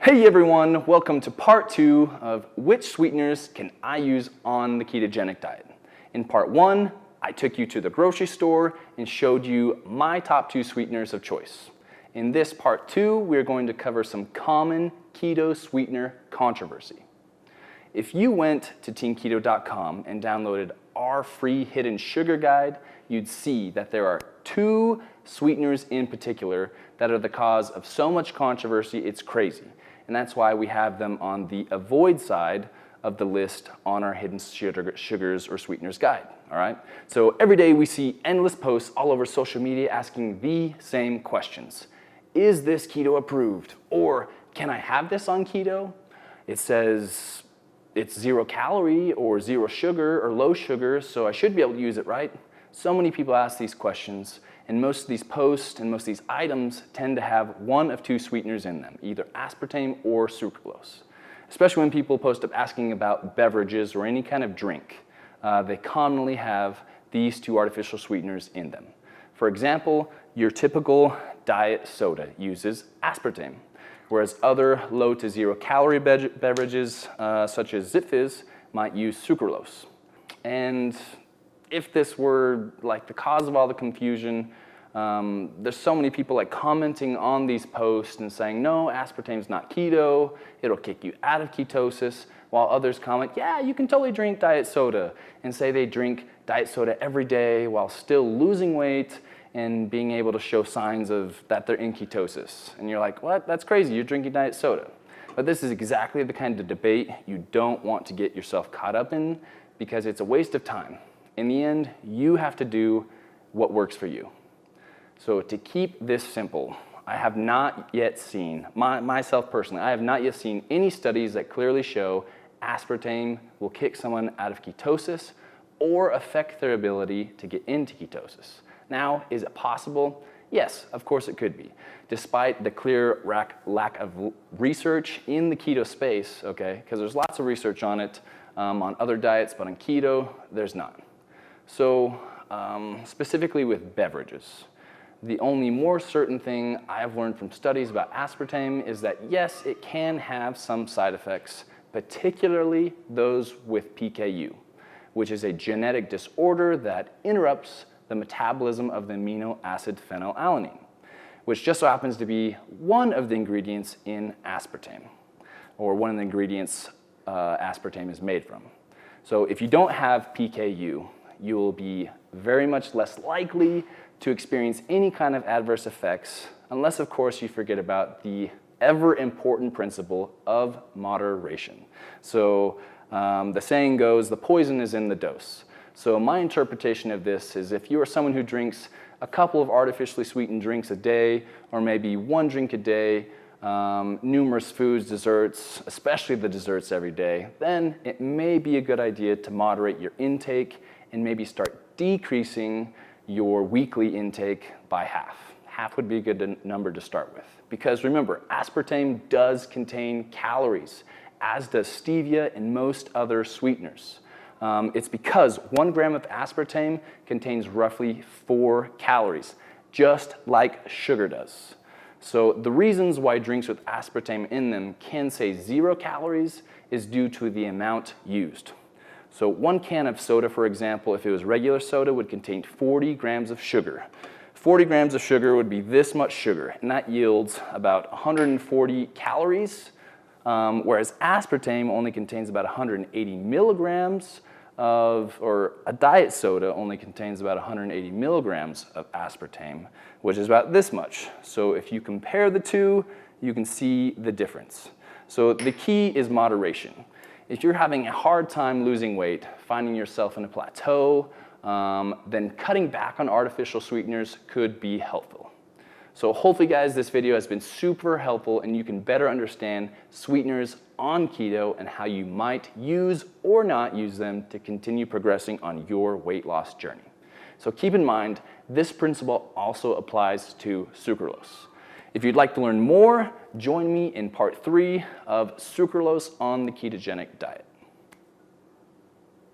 Hey everyone, welcome to part 2 of which sweeteners can I use on the ketogenic diet. In part 1, I took you to the grocery store and showed you my top 2 sweeteners of choice. In this part 2, we're going to cover some common keto sweetener controversy. If you went to teamketo.com and downloaded our free hidden sugar guide, you'd see that there are 2 sweeteners in particular that are the cause of so much controversy it's crazy. And that's why we have them on the avoid side of the list on our hidden sugars or sweeteners guide, all right? So every day we see endless posts all over social media asking the same questions. Is this keto approved? Or can I have this on keto? It says it's 0 calorie or 0 sugar or low sugar, so I should be able to use it, right? So many people ask these questions, and most of these posts and most of these items tend to have one of 2 sweeteners in them, either aspartame or sucralose. Especially when people post up asking about beverages or any kind of drink, they commonly have these 2 artificial sweeteners in them. For example, your typical diet soda uses aspartame, whereas other low to 0 calorie beverages such as Zipfizz might use sucralose. And if this were like the cause of all the confusion, there's so many people like commenting on these posts and saying, no, aspartame's not keto, it'll kick you out of ketosis, while others comment, yeah, you can totally drink diet soda, and say they drink diet soda every day while still losing weight and being able to show signs of that they're in ketosis. And you're like, what? That's crazy, you're drinking diet soda. But this is exactly the kind of debate you don't want to get yourself caught up in because it's a waste of time. In the end, you have to do what works for you. So to keep this simple, I have not yet seen, myself personally, I have not yet seen any studies that clearly show aspartame will kick someone out of ketosis or affect their ability to get into ketosis. Now, is it possible? Yes, of course it could be. Despite the clear lack of research in the keto space, okay, because there's lots of research on it, on other diets, but on keto, there's none. So specifically with beverages, the only more certain thing I've learned from studies about aspartame is that yes, it can have some side effects, particularly those with PKU, which is a genetic disorder that interrupts the metabolism of the amino acid phenylalanine, which just so happens to be one of the ingredients in aspartame, or one of the ingredients aspartame is made from. So if you don't have PKU, you will be very much less likely to experience any kind of adverse effects, unless of course you forget about the ever important principle of moderation. So the saying goes, the poison is in the dose. So my interpretation of this is if you are someone who drinks a couple of artificially sweetened drinks a day, or maybe 1 drink a day, numerous foods, desserts, especially the desserts every day, then it may be a good idea to moderate your intake and maybe start decreasing your weekly intake by half. Half would be a good number to start with. Because remember, aspartame does contain calories, as does stevia and most other sweeteners. It's because 1 gram of aspartame contains roughly 4 calories, just like sugar does. So the reasons why drinks with aspartame in them can say 0 calories is due to the amount used. So 1 can of soda, for example, if it was regular soda, would contain 40 grams of sugar. 40 grams of sugar would be this much sugar, and that yields about 140 calories, whereas aspartame only contains about 180 milligrams or a diet soda only contains about 180 milligrams of aspartame, which is about this much. So if you compare the 2, you can see the difference. So the key is moderation. If you're having a hard time losing weight, finding yourself in a plateau, then cutting back on artificial sweeteners could be helpful. So hopefully guys, this video has been super helpful and you can better understand sweeteners on keto and how you might use or not use them to continue progressing on your weight loss journey. So keep in mind, this principle also applies to sucralose. If you'd like to learn more, join me in part 3 of sucralose on the ketogenic diet.